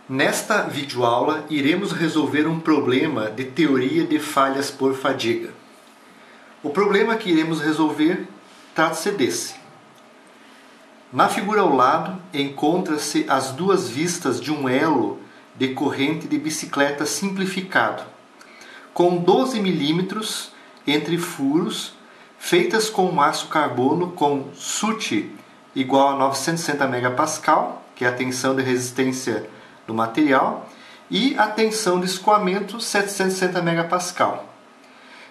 Nesta videoaula, iremos resolver um problema de teoria de falhas por fadiga. O problema que iremos resolver trata-se desse. Na figura ao lado, encontra-se as duas vistas de um elo de corrente de bicicleta simplificado, com 12 milímetros entre furos, feitas com aço carbono com SUT igual a 960 MPa, que é a tensão de resistência do material, e a tensão de escoamento 760 MPa.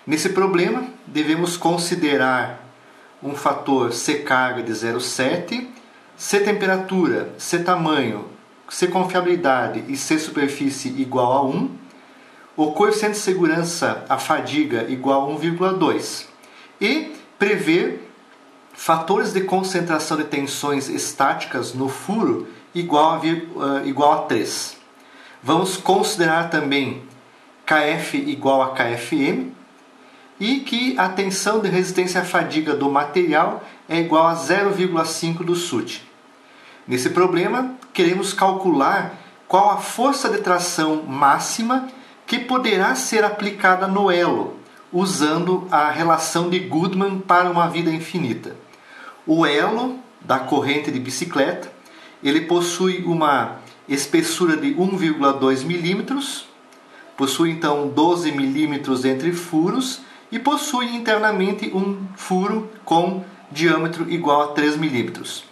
Nesse problema, devemos considerar um fator C carga de 0,7, C temperatura, C tamanho, C confiabilidade e C superfície igual a 1, o coeficiente de segurança, a fadiga, igual a 1,2, e prever fatores de concentração de tensões estáticas no furo igual a 3. Vamos considerar também Kf igual a Kfm e que a tensão de resistência à fadiga do material é igual a 0,5 do SUT. Nesse problema, queremos calcular qual a força de tração máxima que poderá ser aplicada no elo, usando a relação de Goodman para uma vida infinita. O elo da corrente de bicicleta, ele possui uma espessura de 1,2 milímetros, possui então 12 milímetros entre furos e possui internamente um furo com diâmetro igual a 3 milímetros.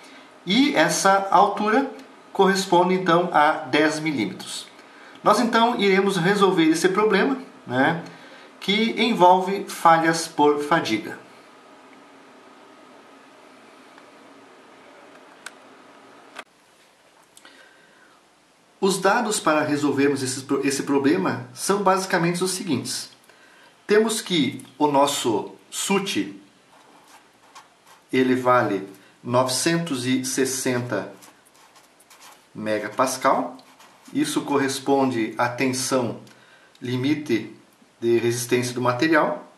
E essa altura corresponde então a 10 milímetros. Nós então iremos resolver esse problema, que envolve falhas por fadiga. Os dados para resolvermos esse problema são basicamente os seguintes. Temos que o nosso SUT ele vale 960 MPa. Isso corresponde à tensão limite de resistência do material.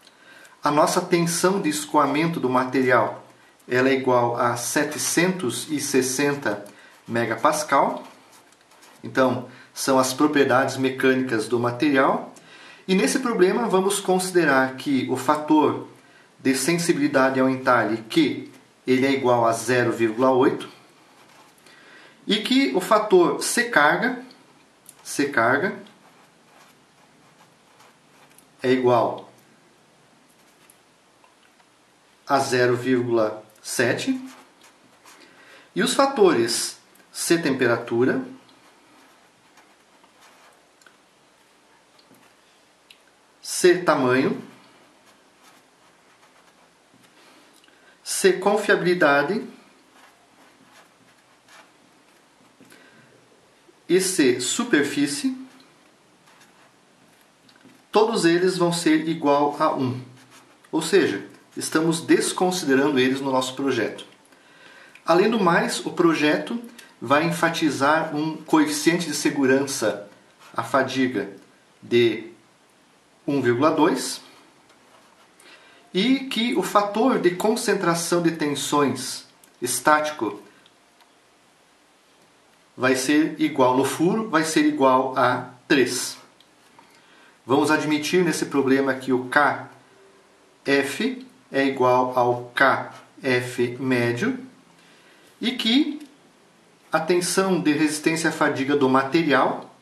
A nossa tensão de escoamento do material ela é igual a 760 MPa. Então, são as propriedades mecânicas do material. E nesse problema, vamos considerar que o fator de sensibilidade ao entalhe, Q, ele é igual a 0,8. E que o fator C carga é igual a 0,7. E os fatores C temperatura, C tamanho, C confiabilidade e C superfície, todos eles vão ser igual a 1. Ou seja, estamos desconsiderando eles no nosso projeto. Além do mais, o projeto vai enfatizar um coeficiente de segurança à fadiga de 1,2 e que o fator de concentração de tensões estático vai ser igual no furo, vai ser igual a 3. Vamos admitir nesse problema que o Kf é igual ao Kf médio e que a tensão de resistência à fadiga do material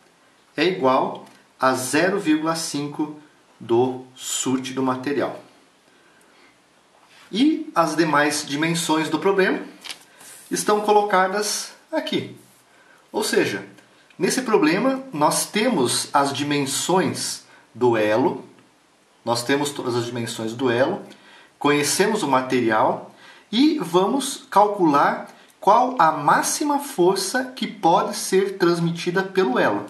é igual a 0,5 do SUT do material. E as demais dimensões do problema estão colocadas aqui. Ou seja, nesse problema nós temos as dimensões do elo, nós temos todas as dimensões do elo, conhecemos o material e vamos calcular qual a máxima força que pode ser transmitida pelo elo.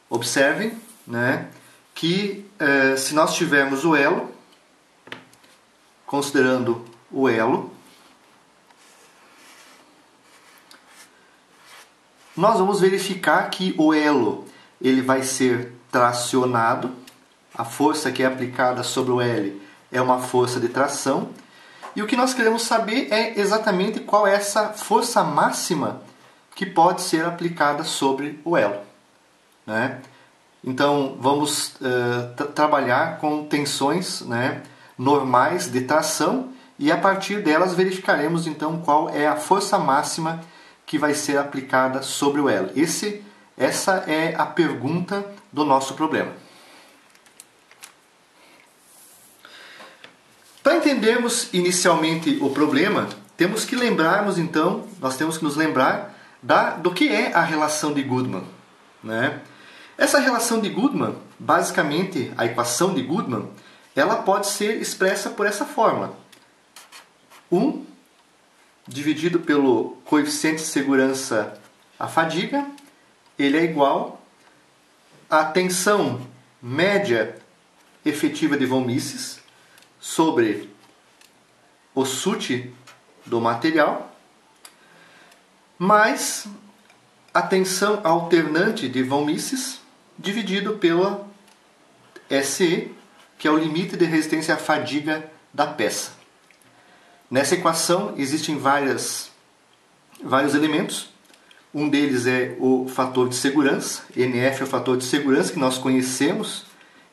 Observem, que se nós tivermos o elo, considerando o elo, nós vamos verificar que o elo ele vai ser tracionado, a força que é aplicada sobre o L é uma força de tração, e o que nós queremos saber é exatamente qual é essa força máxima que pode ser aplicada sobre o elo. né? Então vamos trabalhar com tensões, né, normais de tração, e a partir delas verificaremos então qual é a força máxima que vai ser aplicada sobre o elo. Essa é a pergunta do nosso problema. Para entendermos inicialmente o problema, temos que nos lembrar do que é a relação de Goodman, né? Essa relação de Goodman, basicamente a equação de Goodman, ela pode ser expressa por essa forma: 1 dividido pelo coeficiente de segurança, a fadiga, ele é igual à tensão média efetiva de von Mises sobre o SUT do material, mais a tensão alternante de von Mises dividido pela SE, que é o limite de resistência à fadiga da peça. Nessa equação existem vários elementos. Um deles é o fator de segurança. NF é o fator de segurança que nós conhecemos.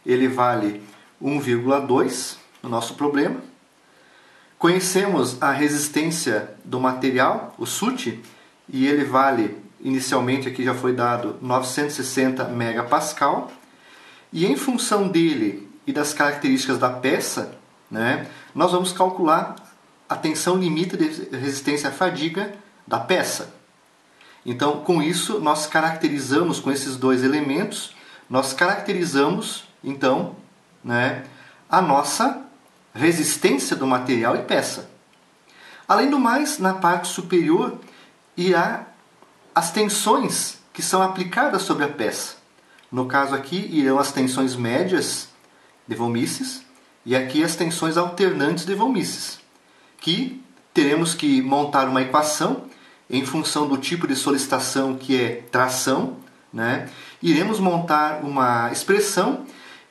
Ele vale 1,2 no nosso problema. Conhecemos a resistência do material, o SUT, e ele vale, inicialmente aqui já foi dado, 960 megapascal. E em função dele e das características da peça, né, nós vamos calcular a tensão limite de resistência à fadiga da peça. Então, com isso, nós caracterizamos, com esses dois elementos, nós caracterizamos, então, né, a nossa resistência do material e peça. Além do mais, na parte superior irá as tensões que são aplicadas sobre a peça. No caso aqui, irão as tensões médias de von Mises e aqui as tensões alternantes de von Mises, que teremos que montar uma equação em função do tipo de solicitação, que é tração, né? Iremos montar uma expressão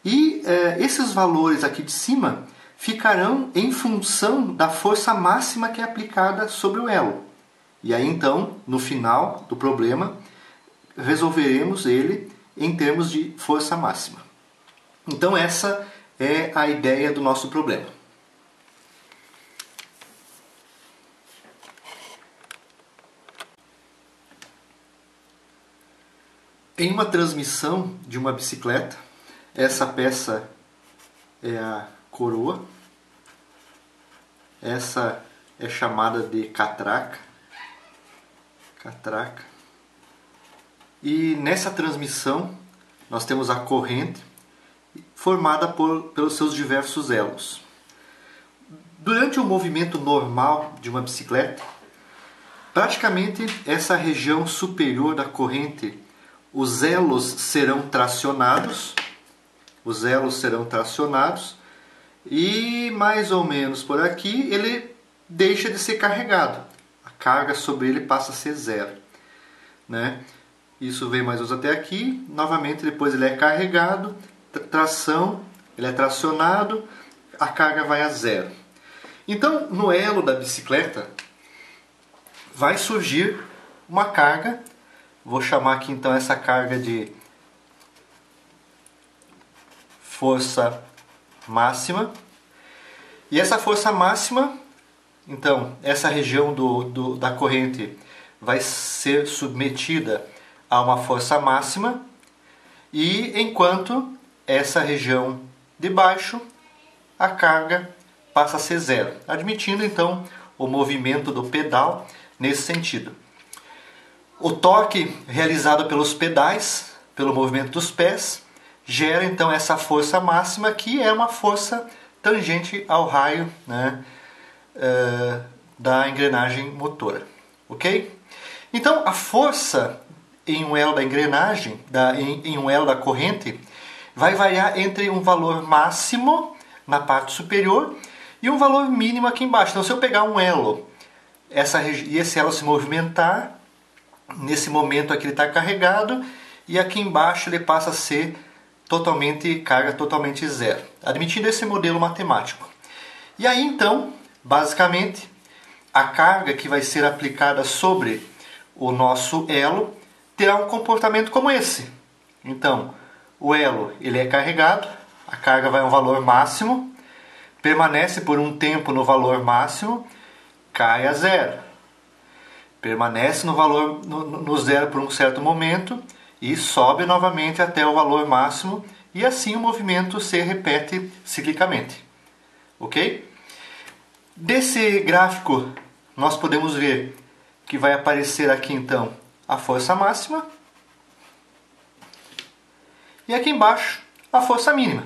e esses valores aqui de cima ficarão em função da força máxima que é aplicada sobre o elo. E aí então, no final do problema, resolveremos ele em termos de força máxima. Então essa é a ideia do nosso problema. Em uma transmissão de uma bicicleta, essa peça é a coroa, essa é chamada de catraca, e nessa transmissão nós temos a corrente formada pelos seus diversos elos. Durante o movimento normal de uma bicicleta, praticamente essa região superior da corrente, os elos serão tracionados, e mais ou menos por aqui ele deixa de ser carregado. A carga sobre ele passa a ser zero, né? Isso vem mais ou menos até aqui. Novamente depois ele é carregado, tração, ele é tracionado, a carga vai a zero. Então no elo da bicicleta vai surgir uma carga. Vou chamar aqui então essa carga de força máxima. E essa força máxima, então, essa região da corrente vai ser submetida a uma força máxima, e enquanto essa região de baixo, a carga passa a ser zero, admitindo então o movimento do pedal nesse sentido. O torque realizado pelos pedais, pelo movimento dos pés, gera então essa força máxima, que é uma força tangente ao raio, né, da engrenagem motora. Ok? Então a força em um elo da engrenagem, em um elo da corrente, vai variar entre um valor máximo na parte superior e um valor mínimo aqui embaixo. Então se eu pegar um elo e esse elo se movimentar, nesse momento aqui ele está carregado e aqui embaixo ele passa a ser carga totalmente zero, admitindo esse modelo matemático. E aí então, basicamente, a carga que vai ser aplicada sobre o nosso elo terá um comportamento como esse. Então, o elo ele é carregado, a carga vai a um valor máximo, permanece por um tempo no valor máximo, cai a zero. Permanece no valor no zero por um certo momento e sobe novamente até o valor máximo, e assim o movimento se repete ciclicamente. Ok? Desse gráfico nós podemos ver que vai aparecer aqui então a força máxima e aqui embaixo a força mínima.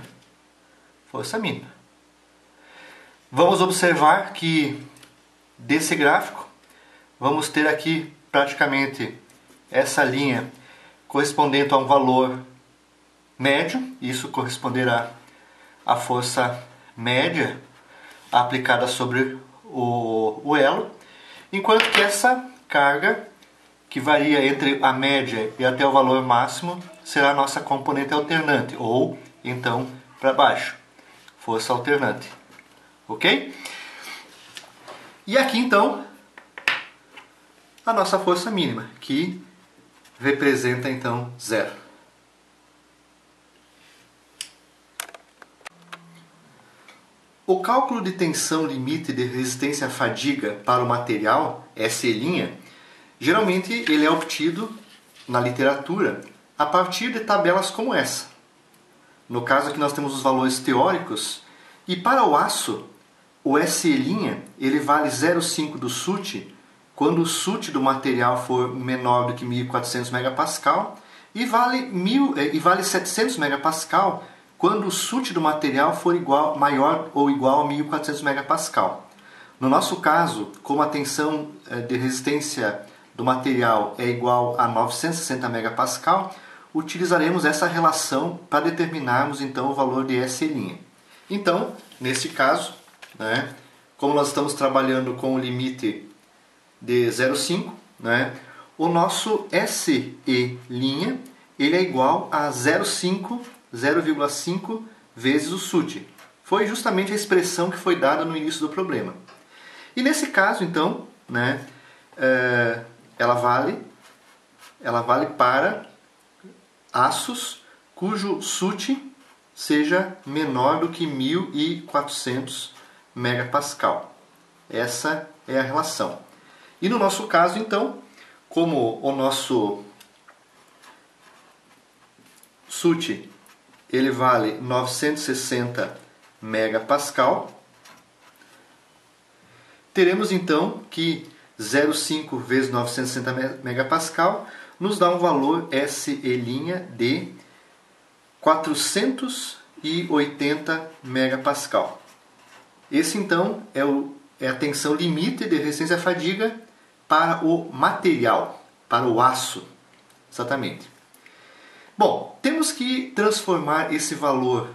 Força mínima. Vamos observar que desse gráfico vamos ter aqui praticamente essa linha correspondente a um valor médio, isso corresponderá à força média aplicada sobre o elo, enquanto que essa carga, que varia entre a média e até o valor máximo, será a nossa componente alternante, ou então para baixo, força alternante. Ok? E aqui então a nossa força mínima, que representa então zero. O cálculo de tensão limite de resistência à fadiga para o material, SE', geralmente ele é obtido na literatura a partir de tabelas como essa. No caso aqui nós temos os valores teóricos, e para o aço, o SE' ele vale 0,5 do SUT quando o SUT do material for menor do que 1.400 MPa e vale 700 MPa quando o SUT do material for maior ou igual a 1.400 MPa. No nosso caso, como a tensão de resistência do material é igual a 960 MPa, utilizaremos essa relação para determinarmos então o valor de SE'. Então, neste caso, né, como nós estamos trabalhando com o limite de 0,5, né, o nosso SE' ele é igual a 0,5 vezes o SUT. Foi justamente a expressão que foi dada no início do problema. E nesse caso, então, né, ela vale para aços cujo SUT seja menor do que 1.400 MPa. Essa é a relação. E no nosso caso, então, como o nosso SUT ele vale 960 MPa, teremos então que 0,5 vezes 960 MPa nos dá um valor SE' de 480 MPa. Esse então é a tensão limite de resistência à fadiga para o material, para o aço, exatamente. Bom, temos que transformar esse valor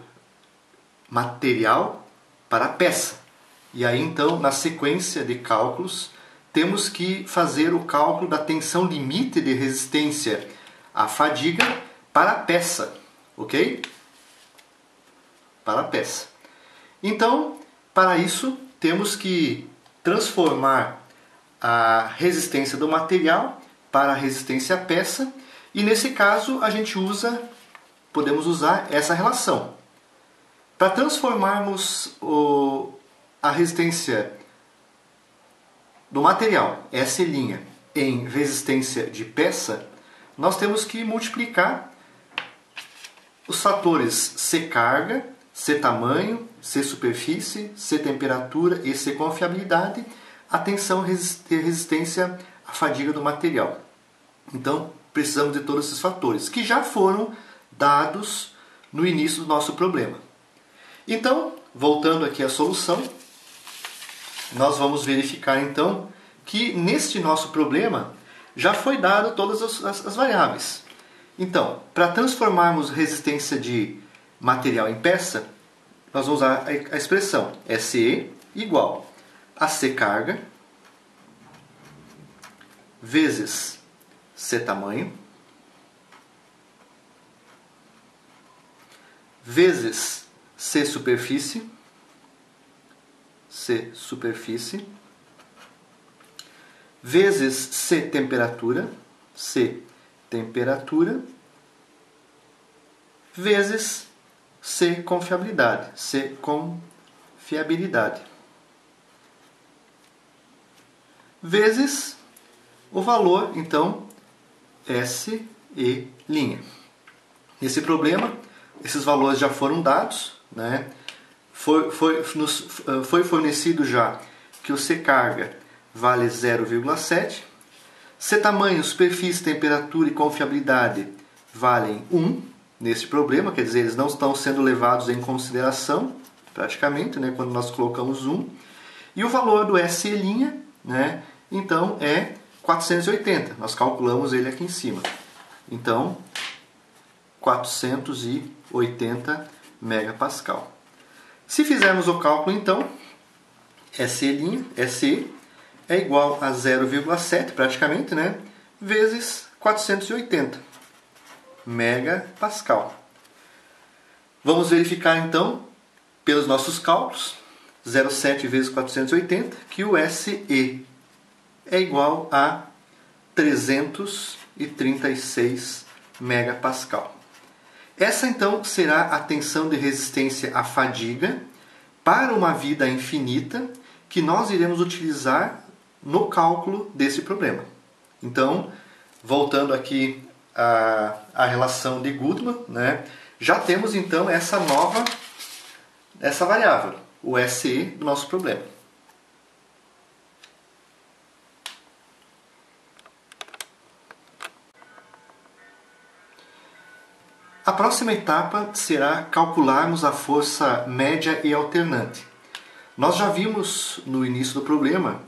material para a peça. E aí então, na sequência de cálculos, temos que fazer o cálculo da tensão limite de resistência à fadiga para a peça, ok? Para a peça. Então, para isso, temos que transformar a resistência do material para a resistência à peça, e nesse caso a gente podemos usar essa relação. Para transformarmos a resistência do material, SE', em resistência de peça, nós temos que multiplicar os fatores C carga, C tamanho, C superfície, C temperatura e C confiabilidade, a tensão e resistência à fadiga do material. Então, precisamos de todos esses fatores, que já foram dados no início do nosso problema. Então, voltando aqui à solução, nós vamos verificar então que neste nosso problema já foi dado todas as variáveis. Então, para transformarmos resistência de material em peça, nós vamos usar a expressão SE igual a C carga vezes C tamanho vezes C superfície vezes C temperatura vezes C confiabilidade. C confiabilidade. Vezes o valor, então, SE'. Nesse problema, esses valores já foram dados, né? Foi fornecido já que o C carga vale 0,7, C tamanho, superfície, temperatura e confiabilidade valem 1 nesse problema, quer dizer, eles não estão sendo levados em consideração, praticamente, né, quando nós colocamos 1. E o valor do SE', né, então, é 480. Nós calculamos ele aqui em cima. Então, 480 megapascal. Se fizermos o cálculo, então, SE' é igual a 0,7 praticamente, né? Vezes 480 megapascal. Vamos verificar então, pelos nossos cálculos, 0,7 vezes 480, que o SE é igual a 336 megapascal. Essa então será a tensão de resistência à fadiga para uma vida infinita que nós iremos utilizar no cálculo desse problema. Então, voltando aqui à relação de Goodman, né, já temos então essa variável, o SE do nosso problema. A próxima etapa será calcularmos a força média e alternante. Nós já vimos no início do problema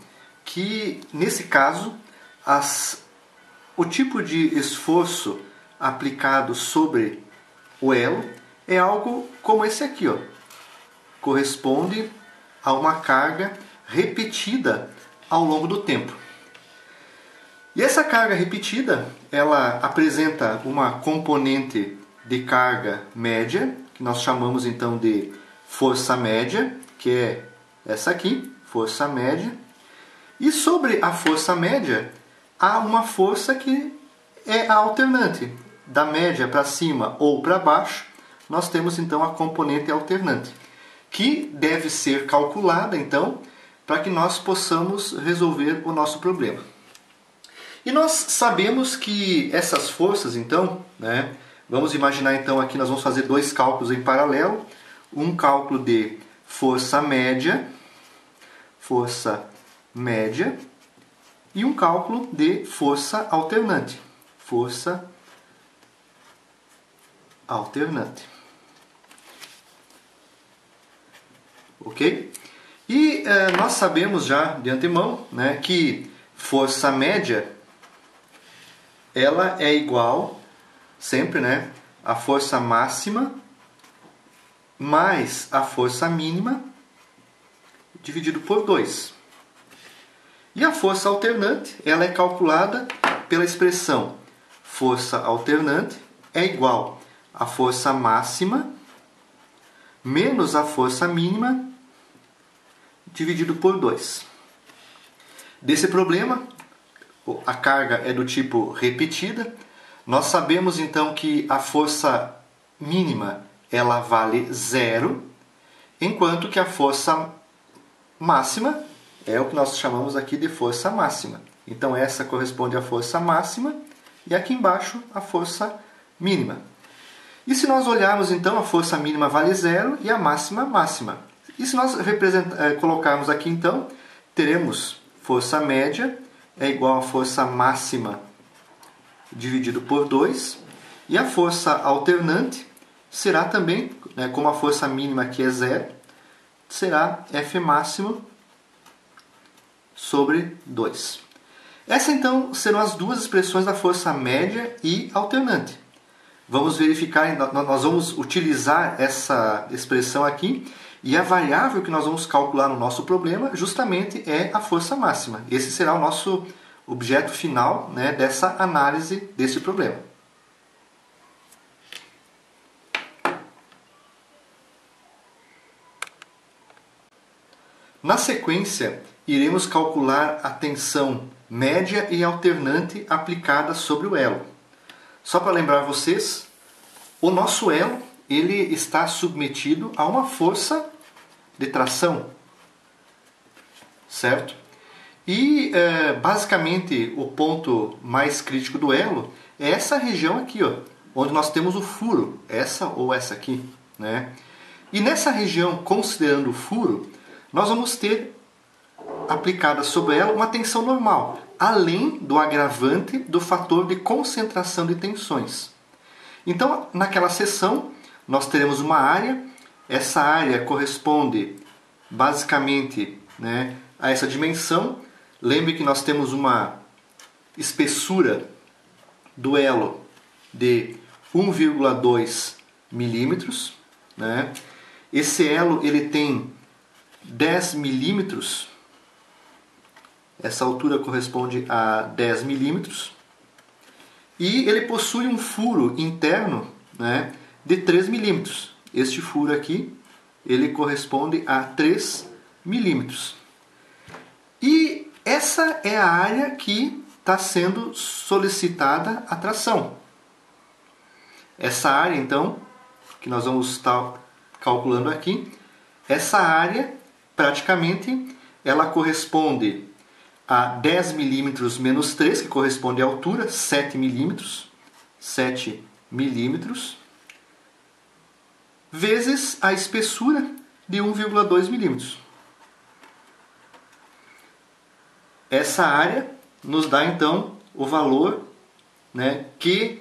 que, nesse caso, o tipo de esforço aplicado sobre o elo é algo como esse aqui, ó. Corresponde a uma carga repetida ao longo do tempo. E essa carga repetida, ela apresenta uma componente de carga média, que nós chamamos então de força média, que é essa aqui, força média. E sobre a força média, há uma força que é a alternante. Da média para cima ou para baixo, nós temos então a componente alternante, que deve ser calculada então, para que nós possamos resolver o nosso problema. E nós sabemos que essas forças, então, né, vamos imaginar então aqui nós vamos fazer dois cálculos em paralelo, um cálculo de força média e um cálculo de força alternante. Força alternante. Ok? E nós sabemos já de antemão, né, que força média ela é igual sempre, né, a força máxima mais a força mínima dividido por 2. E a força alternante, ela é calculada pela expressão força alternante é igual a força máxima menos a força mínima dividido por 2. Desse problema, a carga é do tipo repetida. Nós sabemos então que a força mínima ela vale 0, enquanto que a força máxima é o que nós chamamos aqui de força máxima. Então essa corresponde à força máxima e aqui embaixo a força mínima. E se nós olharmos então, a força mínima vale 0 e a máxima máxima. E se nós colocarmos aqui então, teremos força média é igual a força máxima dividido por 2, e a força alternante será também, né, como a força mínima aqui é 0, será F máximo sobre 2. Essas então serão as duas expressões da força média e alternante. Vamos verificar, nós vamos utilizar essa expressão aqui, e a variável que nós vamos calcular no nosso problema justamente é a força máxima. Esse será o nosso objeto final, né, dessa análise desse problema. Na sequência, iremos calcular a tensão média e alternante aplicada sobre o elo. Só para lembrar vocês, o nosso elo ele está submetido a uma força de tração, certo? E basicamente o ponto mais crítico do elo é essa região aqui, ó, onde nós temos o furo, essa ou essa aqui, né? E nessa região, considerando o furo, nós vamos ter aplicada sobre ela uma tensão normal, além do agravante do fator de concentração de tensões. Então, naquela seção, nós teremos uma área, essa área corresponde basicamente, né, a essa dimensão. Lembre que nós temos uma espessura do elo de 1,2 milímetros, né? Esse elo ele tem 10 milímetros, essa altura corresponde a 10 milímetros, e ele possui um furo interno, né, de 3 milímetros. Este furo aqui ele corresponde a 3 milímetros. E essa é a área que está sendo solicitada a tração. Essa área, então, que nós vamos estar calculando aqui, essa área, praticamente, ela corresponde a 10 milímetros menos 3, que corresponde à altura, 7 milímetros, vezes a espessura de 1,2 milímetros. Essa área nos dá, então, o valor, né, que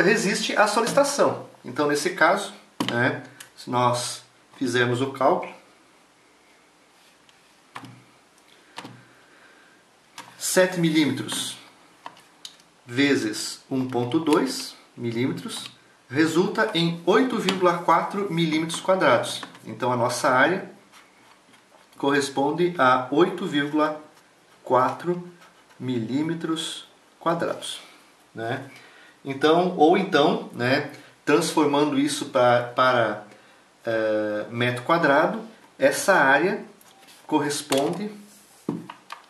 resiste à solicitação. Então, nesse caso, né, se nós fizermos o cálculo, 7 milímetros vezes 1,2 milímetros resulta em 8,4 milímetros quadrados. Então, a nossa área corresponde a 8,4 milímetros quadrados, né? Então, né, transformando isso para metro quadrado, essa área corresponde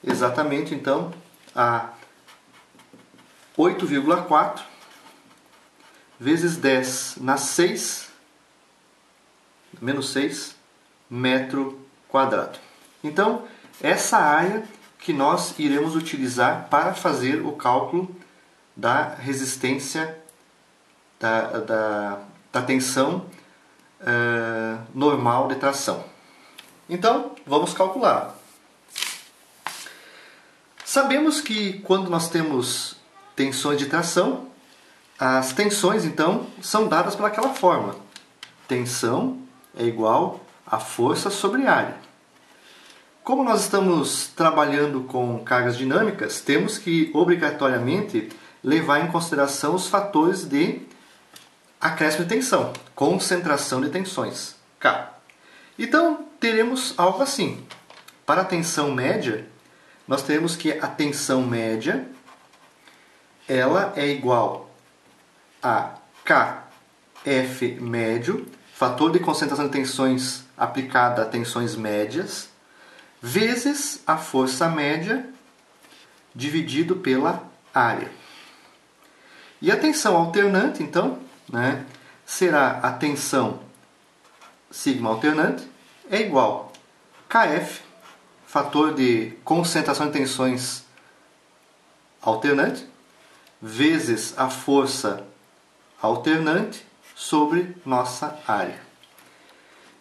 exatamente então a 8,4 vezes 10 na 6 menos 6 metro quadrado. Então, essa área que nós iremos utilizar para fazer o cálculo da resistência da tensão normal de tração. Então, vamos calcular. Sabemos que quando nós temos tensões de tração, as tensões então são dadas pelaquela forma. Tensão é igual a força sobre área. Como nós estamos trabalhando com cargas dinâmicas, temos que obrigatoriamente levar em consideração os fatores de acréscimo de tensão, concentração de tensões, K. Então, teremos algo assim. Para a tensão média, nós teremos que a tensão média ela é igual a Kf médio, fator de concentração de tensões aplicada a tensões médias, vezes a força média dividido pela área. E a tensão alternante, então, né, será a tensão sigma alternante é igual a Kf, fator de concentração de tensões alternante, vezes a força alternante sobre nossa área.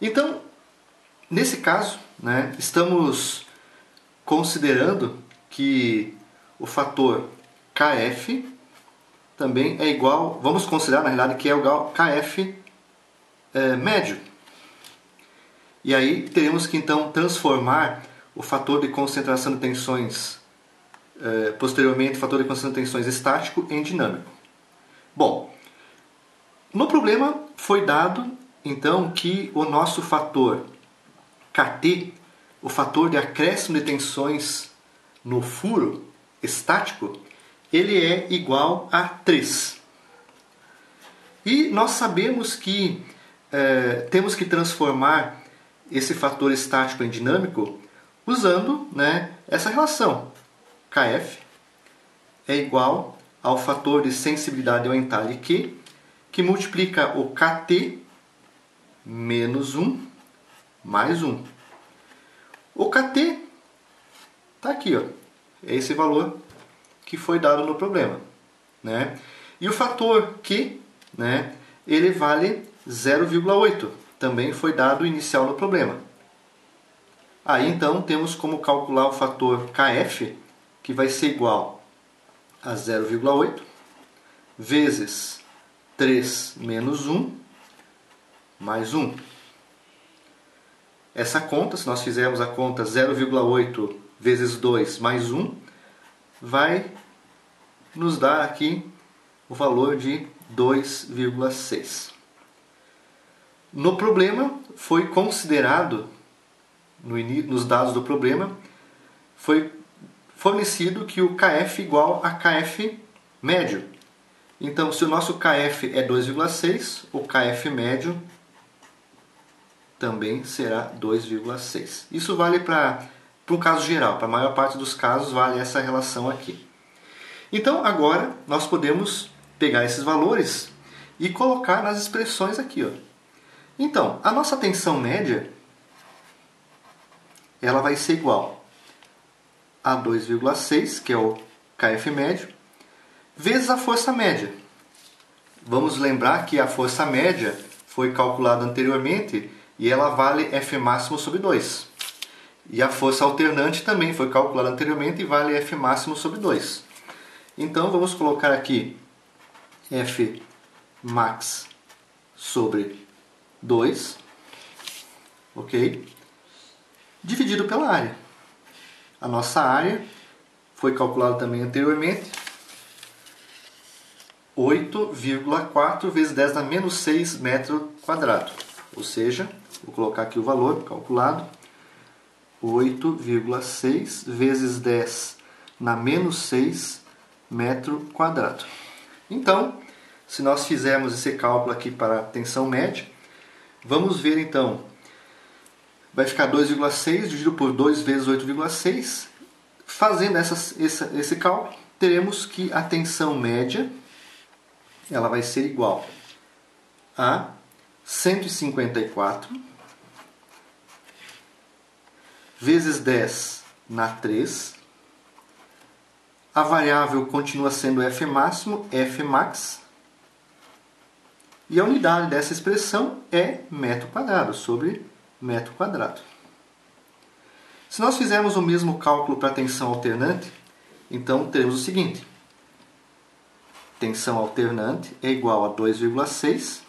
Então, nesse caso, né, estamos considerando que o fator Kf também é igual, vamos considerar na realidade que é igual a Kf médio. E aí teremos que então transformar o fator de concentração de tensões, posteriormente o fator de concentração de tensões estático em dinâmico. Bom, no problema foi dado então que o nosso fator Kt, o fator de acréscimo de tensões no furo estático, ele é igual a 3. E nós sabemos que temos que transformar esse fator estático em dinâmico usando, né, essa relação. Kf é igual ao fator de sensibilidade ao entalhe Q que multiplica o Kt menos 1 mais 1. O Kt está aqui, ó. É esse valor que foi dado no problema, né? E o fator Q, né, ele vale 0,8. Também foi dado inicial no problema. Aí então temos como calcular o fator Kf, que vai ser igual a 0,8 vezes 3 menos 1 mais 1. Essa conta, se nós fizermos a conta 0,8 vezes 2 mais 1, vai nos dar aqui o valor de 2,6. No problema, foi considerado, nos dados do problema, foi fornecido que o Kf igual a Kf médio. Então, se o nosso Kf é 2,6, o Kf médio também será 2,6. Isso vale para um caso geral, para a maior parte dos casos vale essa relação aqui. Então, agora, nós podemos pegar esses valores e colocar nas expressões aqui, ó. Então, a nossa tensão média, ela vai ser igual a 2,6, que é o Kf médio, vezes a força média. Vamos lembrar que a força média foi calculada anteriormente e ela vale F máximo sobre 2. E a força alternante também foi calculada anteriormente e vale F máximo sobre 2. Então, vamos colocar aqui F max sobre 2, ok? Dividido pela área. A nossa área foi calculada também anteriormente, 8,4 vezes 10 na menos 6 metro quadrado. Ou seja, vou colocar aqui o valor calculado, 8,6 vezes 10 na menos 6 metro quadrado. Então, se nós fizermos esse cálculo aqui para a tensão média, vamos ver então, vai ficar 2,6 dividido por 2 vezes 8,6. Fazendo esse cálculo, teremos que a tensão média ela vai ser igual a 154 vezes 10 na 3. A variável continua sendo F máximo, F max. E a unidade dessa expressão é metro quadrado sobre metro quadrado. Se nós fizermos o mesmo cálculo para a tensão alternante, então teremos o seguinte. Tensão alternante é igual a 2,6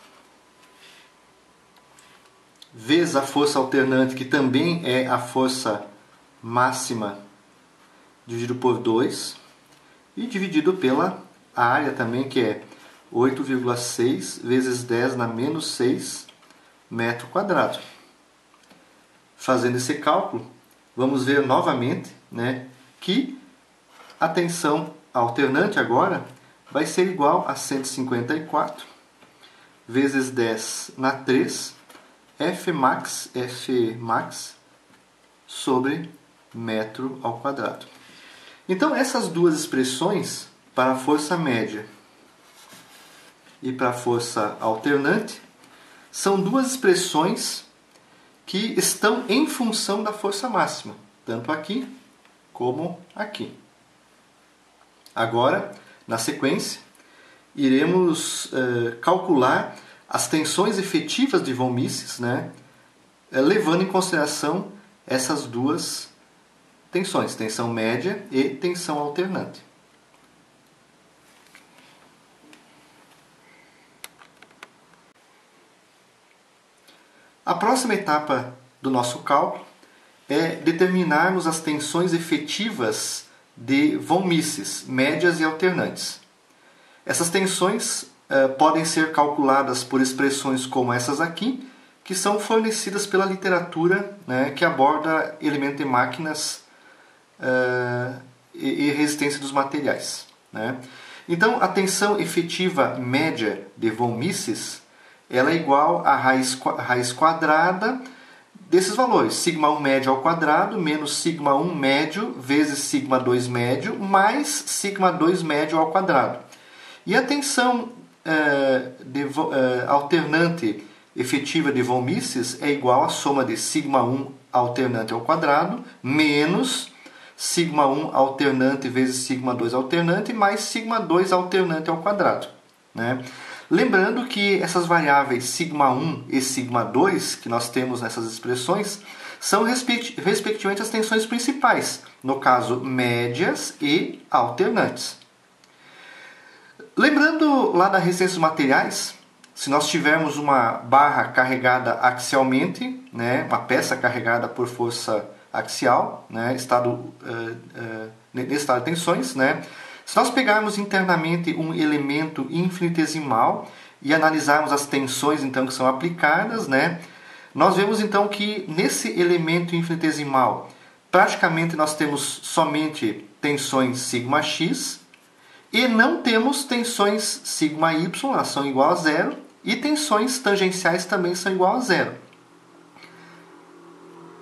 vezes a força alternante, que também é a força máxima, dividido por 2, e dividido pela área também, que é 8,6 vezes 10 na menos 6 metro quadrado. Fazendo esse cálculo, vamos ver novamente, né, que a tensão alternante agora vai ser igual a 154 vezes 10 na 3 F max sobre metro ao quadrado. Então, essas duas expressões, para a força média e para a força alternante, são duas expressões que estão em função da força máxima, tanto aqui como aqui. Agora, na sequência, iremos calcular as tensões efetivas de von Mises, né, levando em consideração essas duas tensões, tensão média e tensão alternante. A próxima etapa do nosso cálculo é determinarmos as tensões efetivas de von Mises, médias e alternantes. Essas tensões podem ser calculadas por expressões como essas aqui, que são fornecidas pela literatura, né, que aborda elemento em máquinas e resistência dos materiais, né? Então, a tensão efetiva média de von Mises ela é igual a raiz quadrada desses valores, σ1 médio ao quadrado menos σ1 médio vezes σ2 médio mais σ2 médio ao quadrado. E a tensão alternante efetiva de von Mises é igual à soma de σ1 alternante ao quadrado menos σ1 alternante vezes σ2 alternante mais σ2 alternante ao quadrado, né? Lembrando que essas variáveis σ1 e σ2 que nós temos nessas expressões são respectivamente as tensões principais, no caso médias e alternantes. Lembrando lá da resistência dos materiais, se nós tivermos uma barra carregada axialmente, né, uma peça carregada por força axial, né, nesse estado de tensões, né, se nós pegarmos internamente um elemento infinitesimal e analisarmos as tensões então que são aplicadas, né, nós vemos então que nesse elemento infinitesimal praticamente nós temos somente tensões σx e não temos tensões σy, elas são igual a zero, e tensões tangenciais também são igual a zero.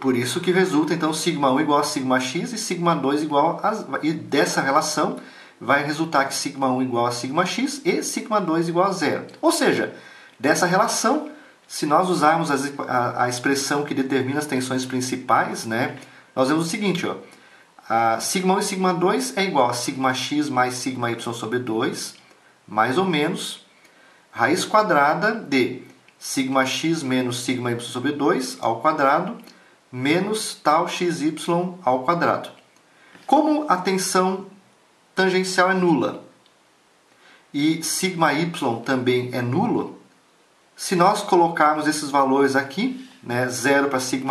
Por isso que resulta então σ1 igual a σx e σ2 igual a... E dessa relação vai resultar que σ1 igual a σx e σ2 igual a zero. Ou seja, dessa relação, se nós usarmos a expressão que determina as tensões principais, né, nós vemos o seguinte, ó, σ1 e σ2 é igual a σx mais σy sobre 2, mais ou menos, raiz quadrada de σx menos σy sobre 2 ao quadrado, menos tal xy ao quadrado. Como a tensão tangencial é nula e σy também é nulo, se nós colocarmos esses valores aqui, né, 0 para σy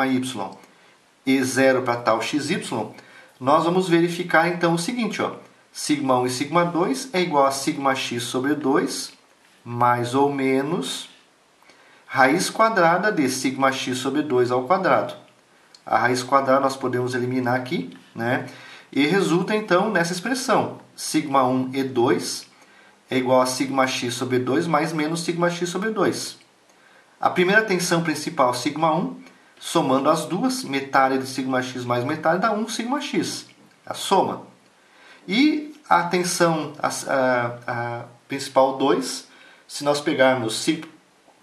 e 0 para tal xy, nós vamos verificar então o seguinte, ó, σ1 e σ2 é igual a σx sobre 2, mais ou menos, raiz quadrada de σx sobre 2 ao quadrado. A raiz quadrada nós podemos eliminar aqui, né? E resulta então nessa expressão, σ1 e 2 é igual a σx sobre 2 mais menos σx sobre 2. A primeira tensão principal, σ1, somando as duas, metade de σx mais metade dá 1 σx, a soma. E a tensão a principal 2, se nós pegarmos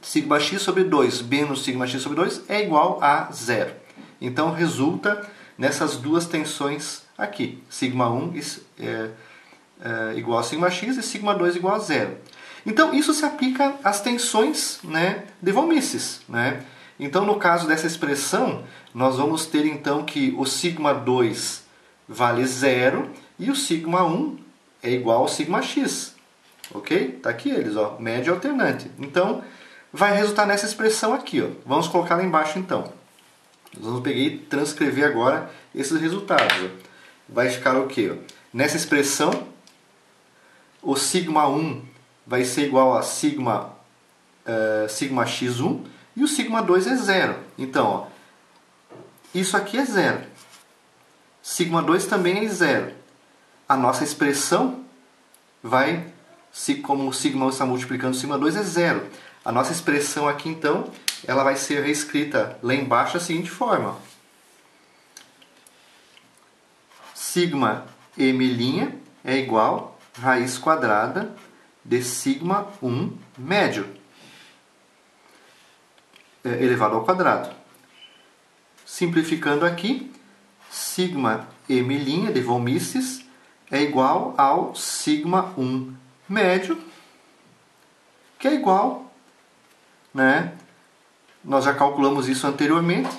σx sobre 2 menos σx sobre 2 é igual a zero. Então resulta nessas duas tensões aqui, σ1 igual a σx e σ2 igual a zero. Então isso se aplica às tensões, né, de von Mises, né? Então no caso dessa expressão, nós vamos ter então que o σ2 vale zero e o σ1 é igual ao σx. Ok? Está aqui eles, ó, média alternante. Então vai resultar nessa expressão aqui, ó. Vamos colocar lá embaixo então. Nós vamos pegar e transcrever agora esses resultados, ó. Vai ficar o quê? Ó? Nessa expressão, o σ1 vai ser igual a σx1 e o σ2 é zero. Então, ó, isso aqui é zero. σ2 também é zero. A nossa expressão vai, como o σ1 está multiplicando o σ2, é zero. A nossa expressão aqui, então, ela vai ser reescrita lá embaixo da seguinte forma. Σm é igual a raiz quadrada de σ1 médio elevado ao quadrado. Simplificando aqui, σm de von Mises é igual ao σ1 médio, que é igual, né? Nós já calculamos isso anteriormente,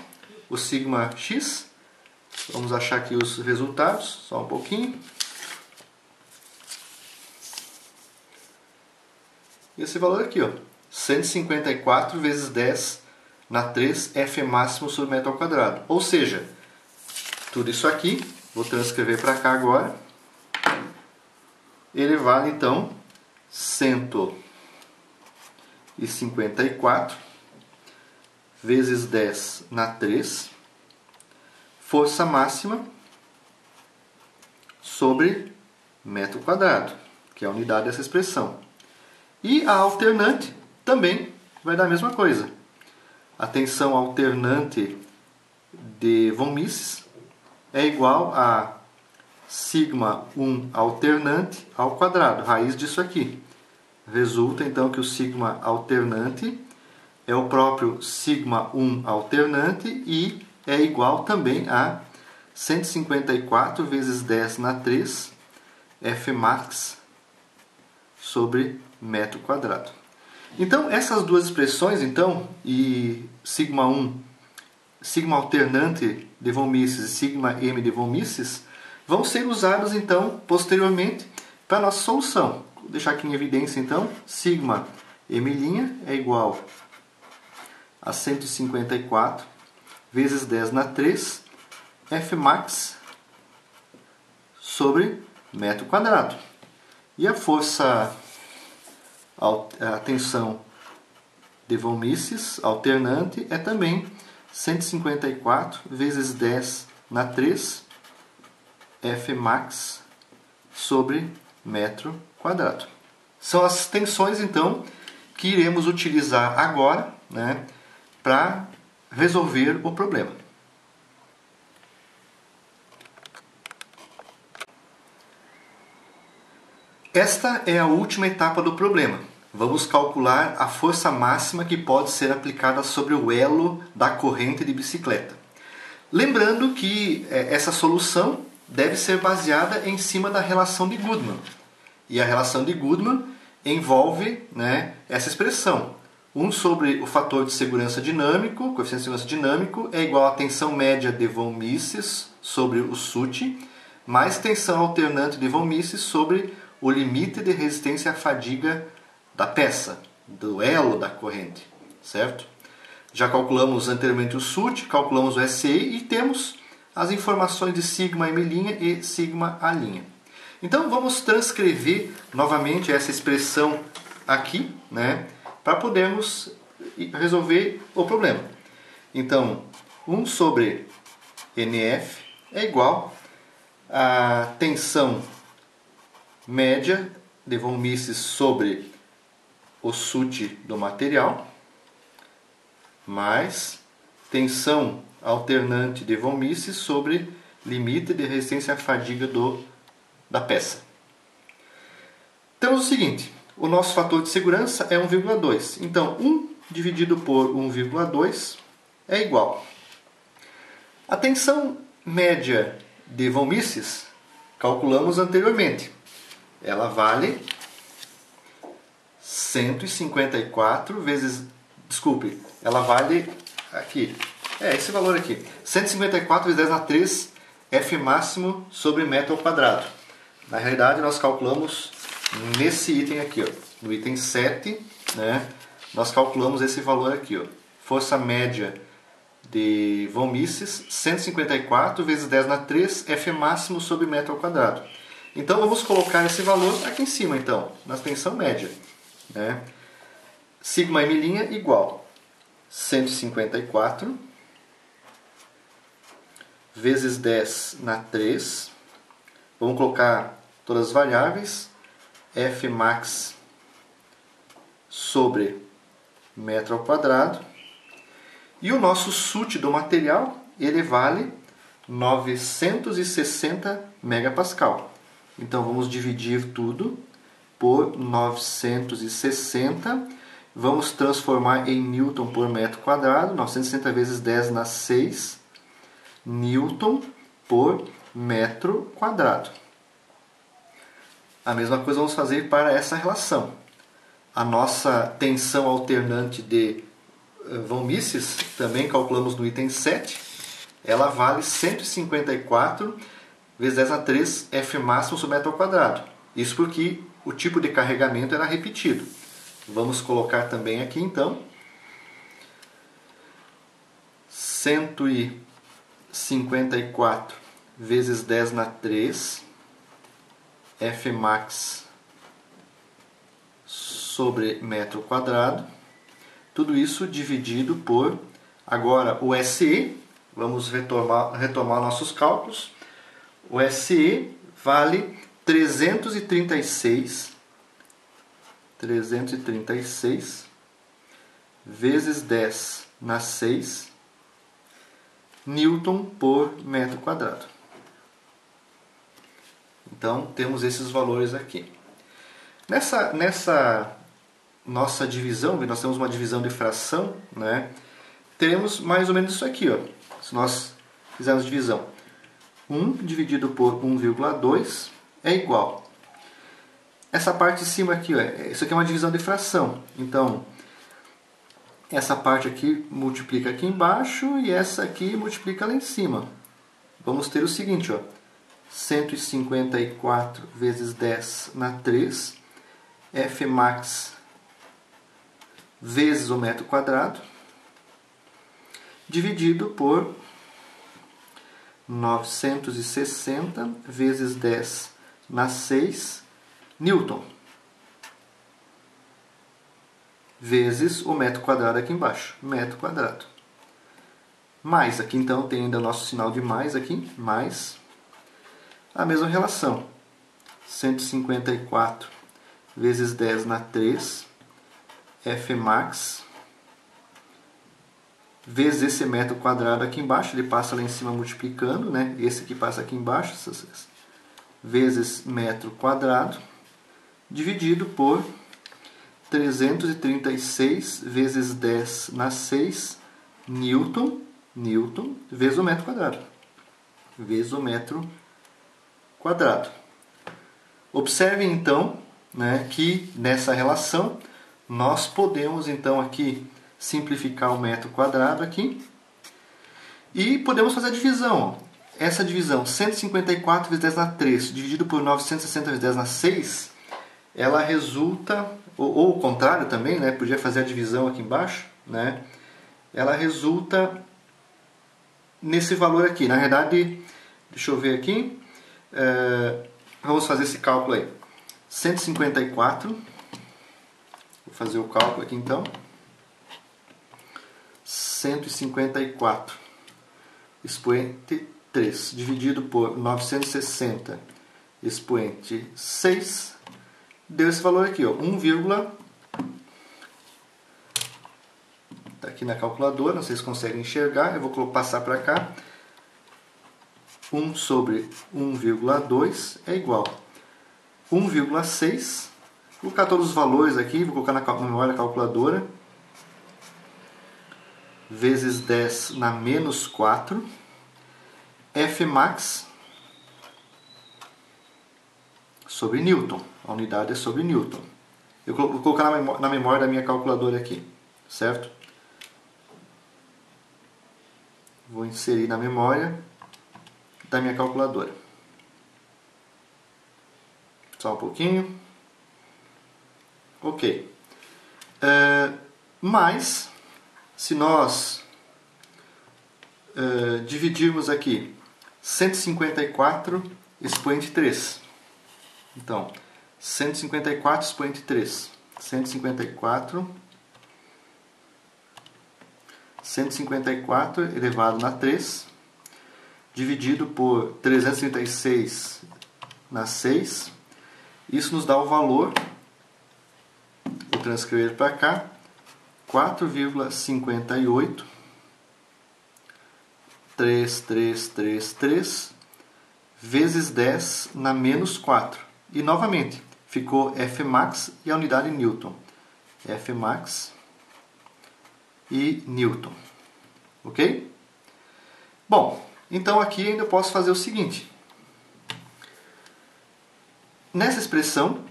o σx. Vamos achar aqui os resultados, só um pouquinho. Esse valor aqui, ó, 154 vezes 10 na 3 F máximo sobre metro ao quadrado. Ou seja, tudo isso aqui, vou transcrever para cá agora, ele vale então 154 vezes 10 na 3, força máxima sobre metro quadrado, que é a unidade dessa expressão. E a alternante também vai dar a mesma coisa. A tensão alternante de von Mises é igual a σ1 alternante ao quadrado, raiz disso aqui. resulta então que o sigma alternante é o próprio sigma 1 alternante e é igual também a 154 vezes 10 na 3 Fmax sobre metro quadrado. Então, essas duas expressões, então, e sigma 1, sigma alternante de von Mises e sigma m de von Mises, vão ser usadas, então, posteriormente para a nossa solução. Vou deixar aqui em evidência, então, sigma m' é igual a 154 vezes 10 na 3 Fmax sobre metro quadrado. E a força, a tensão de von Mises alternante é também 154 vezes 10 na 3 Fmax sobre metro quadrado. São as tensões, então, que iremos utilizar agora, né, para resolver o problema. Esta é a última etapa do problema. Vamos calcular a força máxima que pode ser aplicada sobre o elo da corrente de bicicleta. Lembrando que essa solução deve ser baseada em cima da relação de Goodman. E a relação de Goodman envolve, né, essa expressão. 1 sobre o fator de segurança dinâmico, o coeficiente de segurança dinâmico, é igual à tensão média de von Mises sobre o SUT, mais tensão alternante de von Mises sobre o limite de resistência à fadiga da peça, do elo da corrente, certo? Já calculamos anteriormente o SUT, calculamos o SI e temos as informações de sigma m' e sigma a'. Então vamos transcrever novamente essa expressão aqui, né, para podermos resolver o problema. Então, 1 sobre NF é igual à tensão média de von Mises sobre o SUT do material, mais tensão alternante de von Mises sobre limite de resistência à fadiga da peça. Temos o seguinte, o nosso fator de segurança é 1,2. Então, 1 dividido por 1,2 é igual. A tensão média de von Mises, calculamos anteriormente. Ela vale 154 vezes... Desculpe, ela vale aqui. Esse valor aqui. 154 vezes 10 na 3 F máximo sobre metro ao quadrado. Na realidade, nós calculamos nesse item aqui, ó, no item 7, né, nós calculamos esse valor aqui, ó, força média de von Mises, 154 vezes 10 na 3 F máximo sobre metro ao quadrado. Então vamos colocar esse valor aqui em cima, então, na tensão média, né? Sigma m' igual 154 vezes 10 na 3. Vamos colocar todas as variáveis. F max sobre metro ao quadrado. E o nosso SUT do material, ele vale 960 megapascal. Então vamos dividir tudo por 960. Vamos transformar em Newton por metro quadrado. 960 vezes 10 na 6 Newton por metro quadrado. A mesma coisa vamos fazer para essa relação. A nossa tensão alternante de von Mises, também calculamos no item 7, ela vale 154 vezes 10 a 3 F máximo sobre metro ao quadrado. Isso porque o tipo de carregamento era repetido. Vamos colocar também aqui, então, 154 vezes 10 na 3 F max sobre metro quadrado. Tudo isso dividido por, agora, o SE. Vamos retomar nossos cálculos. O SE vale 336 vezes 10 na 6 Newton por metro quadrado. Então, temos esses valores aqui. Nessa nossa divisão, nós temos uma divisão de fração, né? Teremos mais ou menos isso aqui, ó. Se nós fizermos divisão, 1 dividido por 1,2 é igual. Essa parte de cima aqui, ó, isso aqui é uma divisão de fração. Então, essa parte aqui multiplica aqui embaixo e essa aqui multiplica lá em cima. Vamos ter o seguinte, ó, 154 vezes 10 na 3, Fmax vezes o metro quadrado, dividido por 960 vezes 10 na 6, Newton, vezes o metro quadrado aqui embaixo, metro quadrado. Mais, aqui então tem ainda o nosso sinal de mais aqui, mais a mesma relação, 154 vezes 10 na 3, Fmax, vezes esse metro quadrado aqui embaixo, ele passa lá em cima multiplicando, né? Esse aqui passa aqui embaixo, vezes metro quadrado, dividido por 336 vezes 10 na 6, Newton, vezes o metro quadrado. Vezes o metro quadrado. Observem então, né, que nessa relação nós podemos então aqui simplificar o metro quadrado aqui e podemos fazer a divisão. Essa divisão, 154 vezes 10 na 3, dividido por 960 vezes 10 na 6, ela resulta, ou o contrário também, né, podia fazer a divisão aqui embaixo, né, ela resulta nesse valor aqui. Na verdade, deixa eu ver aqui, vamos fazer esse cálculo aí. 154, vou fazer o cálculo aqui então. 154 expoente 3 dividido por 960 expoente 6 deu esse valor aqui, ó, 1, tá aqui na calculadora, não sei se conseguem enxergar, eu vou passar para cá. 1 sobre 1,2 é igual a 1,6. Vou colocar todos os valores aqui, vou colocar na memória calculadora. Vezes 10 na menos 4, Fmax sobre Newton. A unidade é sobre Newton. Eu vou colocar na memória da minha calculadora aqui, certo? Vou inserir na memória da minha calculadora. Só um pouquinho. Ok. Mas, se nós dividirmos aqui 154 expoente 3. Então, 154 expoente 3. 154 elevado na 3, dividido por 336 na 6. Isso nos dá o valor, vou transcrever para cá, 4,58 3333 vezes 10 na menos 4. E novamente, ficou Fmax e a unidade Newton. Fmax e Newton. Ok? Bom, então aqui ainda posso fazer o seguinte. Nessa expressão,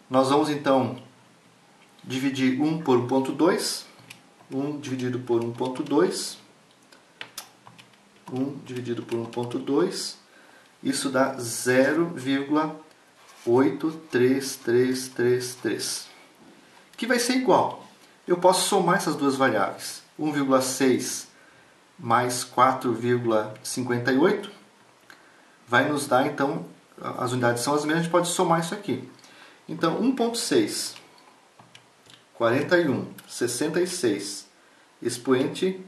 nós vamos então dividir 1 por 1,2. 1 dividido por 1,2. 1 dividido por 1,2. Isso dá 0,83333. Que vai ser igual. Eu posso somar essas duas variáveis. 1,6 mais 4,58 vai nos dar, então, as unidades são as mesmas, a gente pode somar isso aqui. Então, 1,6, 41, 66, expoente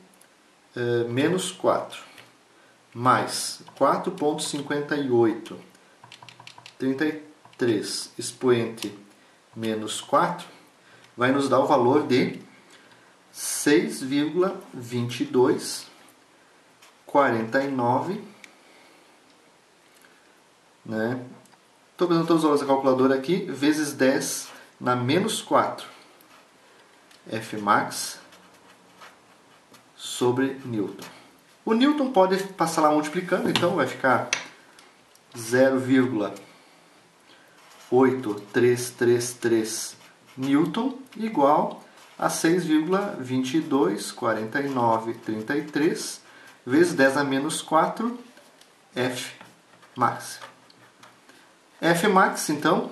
menos 4, mais 4,58, 33, expoente menos 4, vai nos dar o valor de 6,2249, né? Estou fazendo todos os valores da calculadora aqui, vezes 10 na menos 4 Fmax sobre Newton. O Newton pode passar lá multiplicando, então vai ficar 0,8333 Newton igual a 6,224933 vezes 10 a menos 4 Fmax. Fmax, então,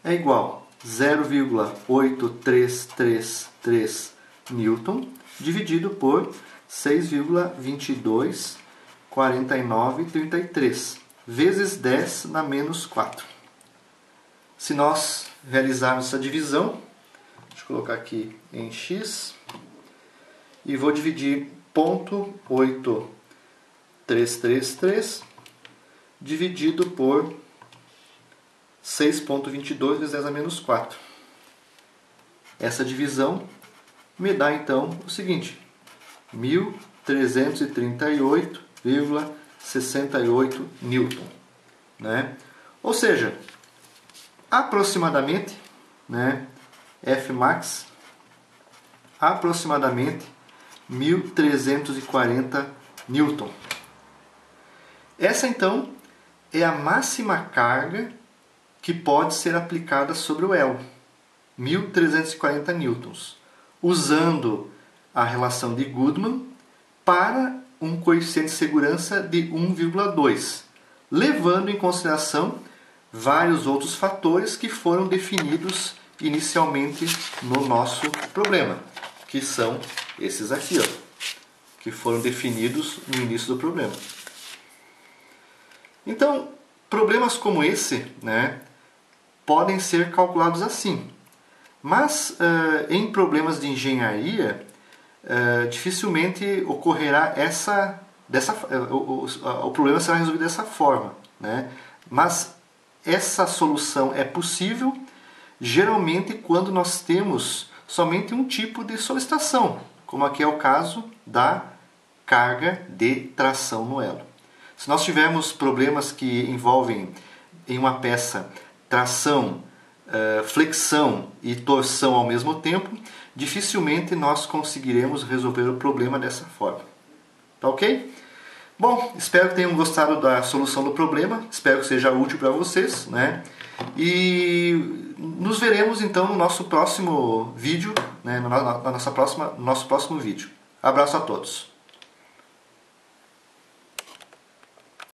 é igual a 0,8333 Newton dividido por 6,224933 vezes 10 na menos 4. Se nós realizarmos essa divisão, deixa eu colocar aqui em x, e vou dividir 0,8333 dividido por 6,22 vezes 10 a menos 4. Essa divisão me dá então o seguinte: 1.338,68 Newton, né? Ou seja, aproximadamente, né, Fmax, aproximadamente 1.340 Newton. Essa então é a máxima carga que pode ser aplicada sobre o elo, 1.340 newtons, usando a relação de Goodman para um coeficiente de segurança de 1,2, levando em consideração vários outros fatores que foram definidos inicialmente no nosso problema, que são esses aqui, ó, que foram definidos no início do problema. Então, problemas como esse, né, podem ser calculados assim. Mas em problemas de engenharia, dificilmente ocorrerá o problema será resolvido dessa forma, né? Mas essa solução é possível geralmente quando nós temos somente um tipo de solicitação, como aqui é o caso da carga de tração no elo. Se nós tivermos problemas que envolvem em uma peça tração, flexão e torção ao mesmo tempo, dificilmente nós conseguiremos resolver o problema dessa forma. Tá ok? Bom, espero que tenham gostado da solução do problema, espero que seja útil para vocês, né? E nos veremos então no nosso próximo vídeo, né? No nosso próximo vídeo. Abraço a todos!